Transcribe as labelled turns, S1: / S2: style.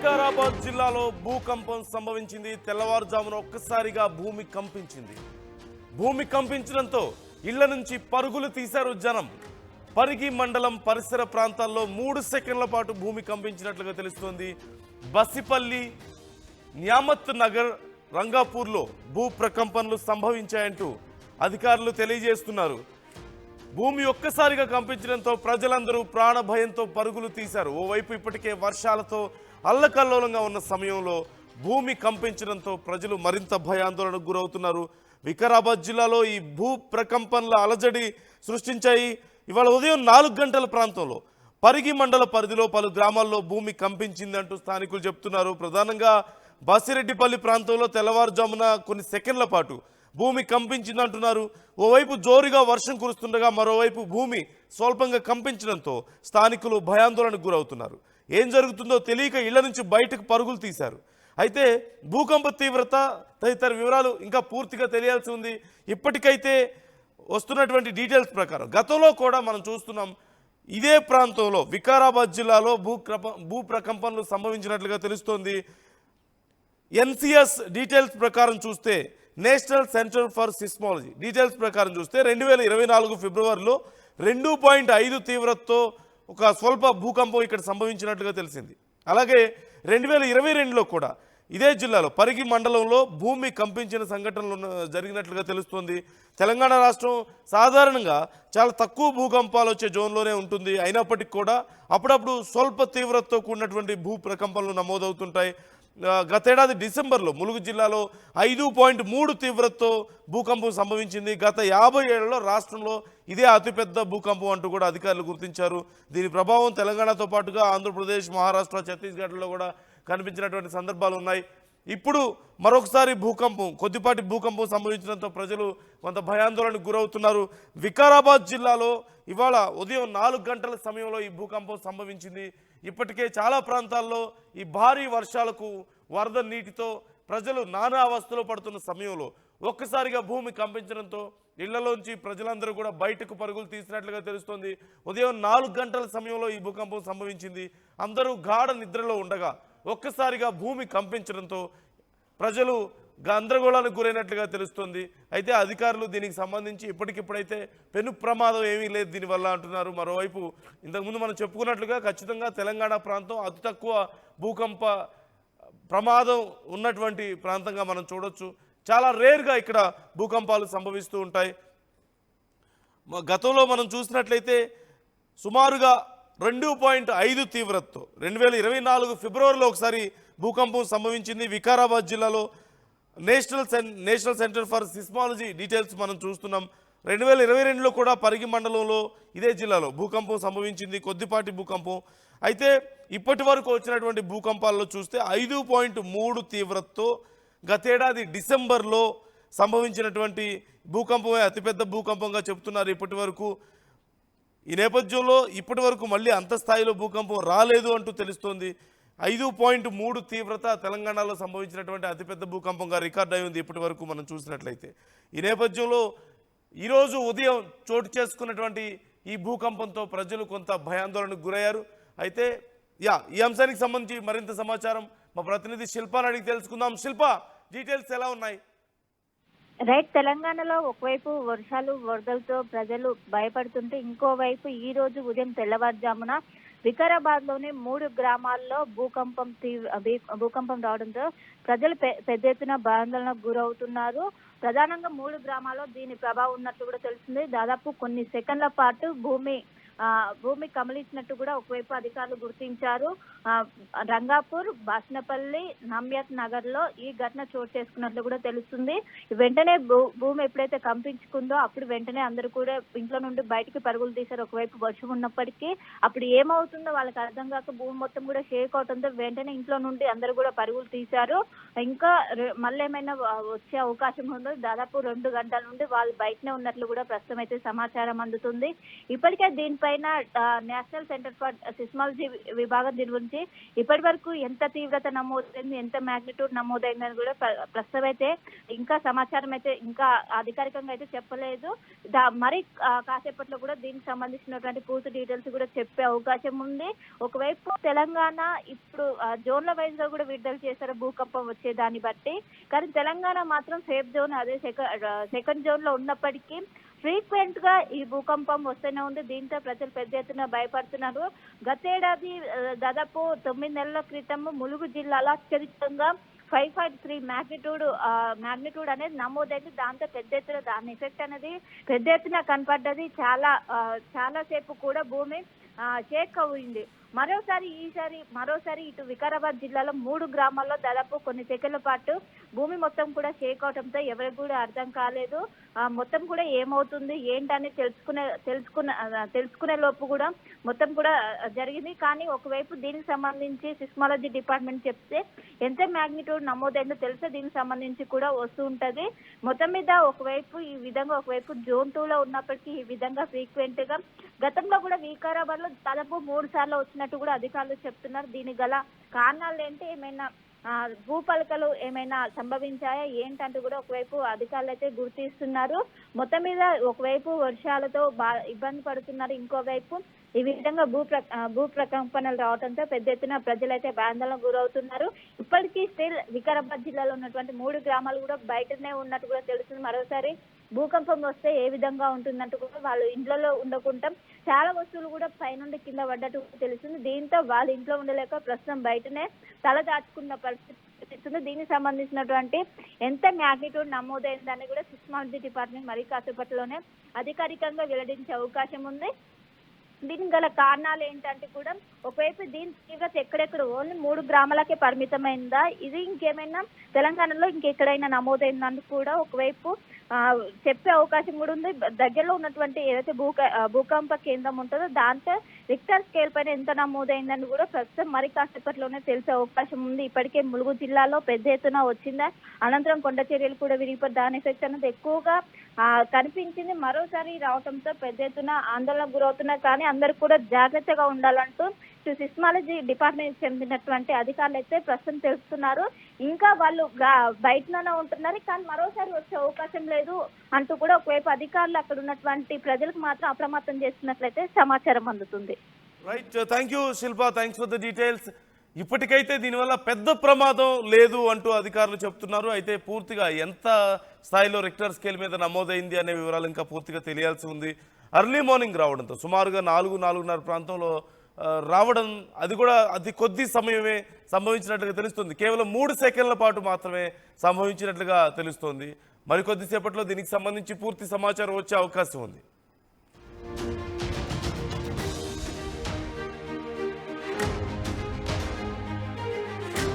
S1: వికారాబాద్ జిల్లాలో భూకంపం సంభవించింది. తెల్లవారుజామున ఒక్కసారిగా భూమి కంపించింది. భూమి కంపించడంతో ఇళ్ల నుంచి పరుగులు తీశారు జనం. పరిగి మండలం పరిసర ప్రాంతాల్లో 3 సెకండ్ల పాటు భూమి కంపించినట్లుగా తెలుస్తోంది. బసిపల్లి, న్యామత్ నగర్, రంగాపూర్లో భూ ప్రకంపనలు సంభవించాయంటూ అధికారులు తెలియజేస్తున్నారు. భూమి ఒక్కసారిగా కంపించడంతో ప్రజలందరూ ప్రాణ భయంతో పరుగులు తీశారు. ఓవైపు ఇప్పటికే వర్షాలతో అల్లకల్లోలంగా ఉన్న సమయంలో భూమి కంపించడంతో ప్రజలు మరింత భయాందోళనకు గురవుతున్నారు. వికారాబాద్ జిల్లాలో ఈ భూ ప్రకంపనల అలజడి సృష్టించాయి. ఇవాళ ఉదయం 4 గంటల ప్రాంతంలో పరిగి మండల పరిధిలో పలు గ్రామాల్లో భూమి కంపించిందంటూ స్థానికులు చెప్తున్నారు. ప్రధానంగా బాసిరెడ్డిపల్లి ప్రాంతంలో తెల్లవారుజామున కొన్ని సెకండ్ల పాటు భూమి కంపించిందంటున్నారు. ఓవైపు జోరుగా వర్షం కురుస్తుండగా మరోవైపు భూమి స్వల్పంగా కంపించడంతో స్థానికులు భయాందోళనకు గురవుతున్నారు. ఏం జరుగుతుందో తెలియక ఇళ్ల నుంచి బయటకు పరుగులు తీశారు. అయితే భూకంప తీవ్రత తదితర వివరాలు ఇంకా పూర్తిగా తెలియాల్సి ఉంది. ఇప్పటికైతే వస్తున్నటువంటి డీటెయిల్స్ ప్రకారం గతంలో కూడా మనం చూస్తున్నాం, ఇదే ప్రాంతంలో వికారాబాద్ జిల్లాలో భూ ప్రకంపనలు సంభవించినట్లుగా తెలుస్తోంది. ఎన్సిఎస్ డీటెయిల్స్ ప్రకారం చూస్తే, national centre for seismology details ప్రకారం చూస్తే 2024 ఫిబ్రవరిలో 2.5 తీవ్రతతో ఒక స్వల్ప భూకంపం ఇక్కడ సంభవించినట్లుగా తెలిసింది. అలాగే 2022లో కూడా ఇదే జిల్లాలో పరిగి మండలంలో భూమి కంపించిన సంఘటనలు జరిగినట్లుగా తెలుస్తోంది. తెలంగాణ రాష్ట్రం సాధారణంగా చాలా తక్కువ భూకంపాలు వచ్చే జోన్లోనే ఉంటుంది. అయినప్పటికీ కూడా అప్పుడప్పుడు స్వల్ప తీవ్రతతో కూడినటువంటి భూ ప్రకంపనలు నమోదవుతుంటాయి. గతేడాది డిసెంబర్లో ములుగు జిల్లాలో 5.3 తీవ్రతతో భూకంపం సంభవించింది. గత 50 ఏళ్లలో రాష్ట్రంలో ఇదే అతిపెద్ద భూకంపం అంటూ కూడా అధికారులు గుర్తించారు. దీని ప్రభావం తెలంగాణతో పాటుగా ఆంధ్రప్రదేశ్, మహారాష్ట్ర, ఛత్తీస్గఢ్లో కూడా కనిపించినటువంటి సందర్భాలు ఉన్నాయి. ఇప్పుడు మరొకసారి కొద్దిపాటి భూకంపం సంభవించడంతో ప్రజలు కొంత భయాందోళనకు గురవుతున్నారు. వికారాబాద్ జిల్లాలో ఇవాళ ఉదయం 4 గంటల సమయంలో ఈ భూకంపం సంభవించింది. ఇప్పటికే చాలా ప్రాంతాల్లో ఈ భారీ వర్షాలకు వరద నీటితో ప్రజలు నానా అవస్థలో పడుతున్న సమయంలో ఒక్కసారిగా భూమి కంపించడంతో ఇళ్లలోంచి ప్రజలందరూ కూడా బయటకు పరుగులు తీసినట్లుగా తెలుస్తోంది. ఉదయం 4 గంటల సమయంలో ఈ భూకంపం సంభవించింది. అందరూ గాఢ నిద్రలో ఉండగా ఒక్కసారిగా భూమి కంపించడంతో ప్రజలు గందరగోళానికి గురైనట్లుగా తెలుస్తోంది. అయితే అధికారులు దీనికి సంబంధించి ఇప్పటికిప్పుడైతే పెను ప్రమాదం ఏమీ లేదు దీనివల్ల అంటున్నారు. మరోవైపు ఇంతకుముందు మనం చెప్పుకున్నట్లుగా ఖచ్చితంగా తెలంగాణ ప్రాంతం అతి తక్కువ భూకంప ప్రమాదం ఉన్నటువంటి ప్రాంతంగా మనం చూడొచ్చు. చాలా రేర్గా ఇక్కడ భూకంపాలు సంభవిస్తూ ఉంటాయి. గతంలో మనం చూసినట్లయితే సుమారుగా 2.5 తీవ్రతతో 2024 ఫిబ్రవరిలో ఒకసారి భూకంపం సంభవించింది. వికారాబాద్ జిల్లాలో national centre for seismology details మనం చూస్తున్నాం. 2022లో కూడా పరిగి మండలంలో ఇదే జిల్లాలో భూకంపం సంభవించింది, కొద్దిపాటి భూకంపం. అయితే ఇప్పటి వరకు వచ్చినటువంటి భూకంపాల్లో చూస్తే 5.3 తీవ్రతతో గతేడాది డిసెంబర్లో సంభవించినటువంటి భూకంపమే అతిపెద్ద భూకంపంగా చెబుతున్నారు ఇప్పటి వరకు. ఈ నేపథ్యంలో ఇప్పటి వరకు మళ్ళీ అంత స్థాయిలో భూకంపం రాలేదు అంటూ తెలుస్తోంది. 5.3 తీవ్రత తెలంగాణలో సంభవించినటువంటి అతిపెద్ద భూకంపంగా రికార్డ్ అయి ఉంది ఇప్పటి వరకు మనం చూసినట్లయితే. ఈ నేపథ్యంలో ఈరోజు ఉదయం చోటు చేసుకున్నటువంటి ఈ భూకంపంతో ప్రజలు కొంత భయాందోళనకు గురయ్యారు. అయితే ఈ అంశానికి సంబంధించి మరింత సమాచారం మా ప్రతినిధి శిల్పాని అడిగి తెలుసుకుందాం. శిల్ప, డీటెయిల్స్ ఎలా ఉన్నాయి?
S2: రైట్, తెలంగాణలో ఒకవైపు వర్షాలు వరదలతో ప్రజలు భయపడుతుంటే ఇంకోవైపు ఈ రోజు ఉదయం తెల్లవారుజామున వికారాబాద్ లోని 3 గ్రామాల్లో భూకంపం రావడంతో ప్రజలు పెద్ద ఎత్తున భయాందోళనకు గురవుతున్నారు. ప్రధానంగా 3 గ్రామాల్లో దీని ప్రభావం ఉన్నట్లు కూడా తెలుస్తుంది. దాదాపు కొన్ని సెకండ్ల పాటు భూమి కమలించినట్టు కూడా ఒకవైపు అధికారులు గుర్తించారు. రంగాపూర్, బాస్నపల్లి, నమ్యత్ నగర్ లో ఈ ఘటన చోటు చేసుకున్నట్లు కూడా తెలుస్తుంది. వెంటనే భూమి ఎప్పుడైతే కంపించుకుందో అప్పుడు వెంటనే అందరూ కూడా ఇంట్లో నుండి బయటికి పరుగులు తీశారు. ఒకవైపు వర్షం ఉన్నప్పటికీ అప్పుడు ఏమవుతుందో వాళ్ళకి అర్థం కాక భూమి మొత్తం కూడా షేక్ అవుతుందో వెంటనే ఇంట్లో నుండి అందరూ కూడా పరుగులు తీశారు. ఇంకా మళ్ళీ ఏమైనా వచ్చే అవకాశం ఉందో దాదాపు 2 గంటల నుండి వాళ్ళు బయటనే ఉన్నట్లు కూడా ప్రస్తుతం అయితే సమాచారం అందుతుంది. ఇప్పటికే దీనిపై పైన నేషనల్ సెంటర్ ఫర్ సిస్మాలజీ విభాగం దీని గురించి ఇప్పటి వరకు ఎంత తీవ్రత నమోదైంది, ఎంత మ్యాగ్నిట్యూడ్ నమోదైందని కూడా ప్రస్తుతం అయితే ఇంకా సమాచారం అయితే ఇంకా అధికారికంగా అయితే చెప్పలేదు. మరి కాసేపట్లో కూడా దీనికి సంబంధించినటువంటి పూర్తి డీటెయిల్స్ కూడా చెప్పే అవకాశం ఉంది. ఒకవైపు తెలంగాణ ఇప్పుడు జోన్ల వైజ్ గా కూడా విడుదల చేశారు భూకంపం వచ్చే దాన్ని బట్టి. కానీ తెలంగాణ మాత్రం సేఫ్ జోన్, అదే సెకండ్ జోన్ లో ఉన్నప్పటికీ ఫ్రీక్వెంట్ గా ఈ భూకంపం వస్తూనే ఉంది. దీంతో ప్రజలు పెద్ద ఎత్తున భయపడుతున్నారు. గతేడాది దాదాపు 9 నెలల క్రితం ములుగు జిల్లాలో అత్యధికంగా 5.3 మ్యాగ్నిట్యూడ్ అనేది నమోదైంది. దాంతో పెద్ద ఎత్తున దాని ఎఫెక్ట్ అనేది పెద్ద ఎత్తున కనపడ్డది. చాలా సేపు కూడా భూమి షేక్ అయింది. మరోసారి ఇటు వికారాబాద్ జిల్లాలో 3 గ్రామాల్లో దాదాపు కొన్ని సెకండ్ల పాటు భూమి మొత్తం కూడా షేక్ అవడంతో ఎవరికి కూడా అర్థం కాలేదు. మొత్తం కూడా ఏమవుతుంది ఏంటని తెలుసుకునే లోపు కూడా మొత్తం కూడా జరిగింది. కానీ ఒకవైపు దీనికి సంబంధించి సిస్మాలజీ డిపార్ట్మెంట్ చెప్తే ఎంత మ్యాగ్నిట్యూడ్ నమోదైందో తెలిస్తే దీనికి సంబంధించి కూడా వస్తూ ఉంటది. మొత్తం మీద ఒకవైపు జోన్ 2 లో ఉన్నప్పటికీ ఈ విధంగా ఫ్రీక్వెంట్ గా గతంలో కూడా వికారాబాద్ లో దాదాపు 3 సార్లు వచ్చినట్టు కూడా అధికారులు చెప్తున్నారు. దీనికి గల కారణాలు ఏంటి, ఏమైనా భూపలకలు ఏమైనా సంభవించాయా ఏంటంటూ కూడా ఒకవైపు అధికారులు అయితే గుర్తిస్తున్నారు. మొత్తం మీద ఒకవైపు వర్షాలతో ఇబ్బంది పడుతున్నారు, ఇంకోవైపు ఈ విధంగా భూ ప్రకంపనలు రావడంతో పెద్ద ఎత్తున ప్రజలైతే ఆందోళనకు గురవుతున్నారు. ఇప్పటికీ స్టిల్ వికారాబాద్ జిల్లాలో ఉన్నటువంటి 3 గ్రామాలు కూడా బయటనే ఉన్నట్టు కూడా తెలుస్తుంది. మరోసారి భూకంపం వస్తే ఏ విధంగా ఉంటుందంటూ కూడా వాళ్ళు ఇంట్లో ఉండకుండా చాలా వస్తువులు కూడా పైనుండి కింద పడ్డట్టు తెలుస్తుంది. దీంతో వాళ్ళు ఇంట్లో ఉండలేక ప్రస్తుతం బయటనే తల దాచుకున్న పరిస్థితి. దీనికి సంబంధించినటువంటి ఎంత మ్యాగ్నిట్యూడ్ నమోదైందని కూడా సిస్మాలజీ డిపార్ట్మెంట్ మరి కాసేపట్లోనే అధికారికంగా వెల్లడించే అవకాశం ఉంది. దీనికి గల కారణాలు ఏంటంటే కూడా ఒకవైపు దీని తీవ్రత ఎక్కడెక్కడ ఓన్లీ 3 గ్రామాలకే పరిమితమైందా, ఇది ఇంకేమైనా తెలంగాణలో ఇంకెక్కడైనా నమోదైందని కూడా ఒకవైపు చెప్పే అవకాశం కూడా ఉంది. దగ్గరలో ఉన్నటువంటి ఏదైతే భూకంప కేంద్రం ఉంటుందో దాంతో రిక్టర్ స్కేల్ పైన ఎంత నమోదైందని కూడా ప్రస్తుతం మరి కాసేపట్లోనే తెలిసే అవకాశం ఉంది. ఇప్పటికే ములుగు జిల్లాలో పెద్ద ఎత్తున వచ్చిందా, అనంతరం కొండ చర్యలు కూడా విరిగిపోయి దాని ఎఫెక్ట్ అనేది ఎక్కువగా కనిపించింది. మరోసారి రావడంతో పెద్ద ఎత్తున ఆందోళనకు గురవుతున్నారు. కానీ అందరూ కూడా జాగ్రత్తగా ఉండాలంటూ సిస్మాలజీ డిపార్ట్మెంట్ చెందినటువంటి అధికారులు అయితే ప్రస్తుతం తెలుస్తున్నారు. ఇంకా వాళ్ళు బయటలోనే ఉంటున్నారు, కానీ మరోసారి వచ్చే అవకాశం లేదు అంటూ కూడా ఒకవైపు అధికారులు అక్కడ ఉన్నటువంటి ప్రజలకు మాత్రం అప్రమత్తం చేస్తున్నట్లయితే సమాచారం అందుతుంది.
S1: Right, thank you Shilpa, thanks for the details. ఇప్పటికైతే దీనివల్ల పెద్ద ప్రమాదం లేదు అంటూ అధికారులు చెప్తున్నారు. అయితే పూర్తిగా ఎంత స్థాయిలో రిక్టర్ స్కేల్ మీద నమోదైంది అనే వివరాలు ఇంకా పూర్తిగా తెలియాల్సి ఉంది. అర్లీ మార్నింగ్ రావడంతో సుమారుగా 4-4:30 ప్రాంతంలో రావడం, అది కూడా అతి కొద్ది సమయమే సంభవించినట్లుగా తెలుస్తుంది. కేవలం 3 సెకండ్ల పాటు మాత్రమే సంభవించినట్లుగా తెలుస్తోంది. మరికొద్దిసేపట్లో దీనికి సంబంధించి పూర్తి సమాచారం వచ్చే అవకాశం ఉంది.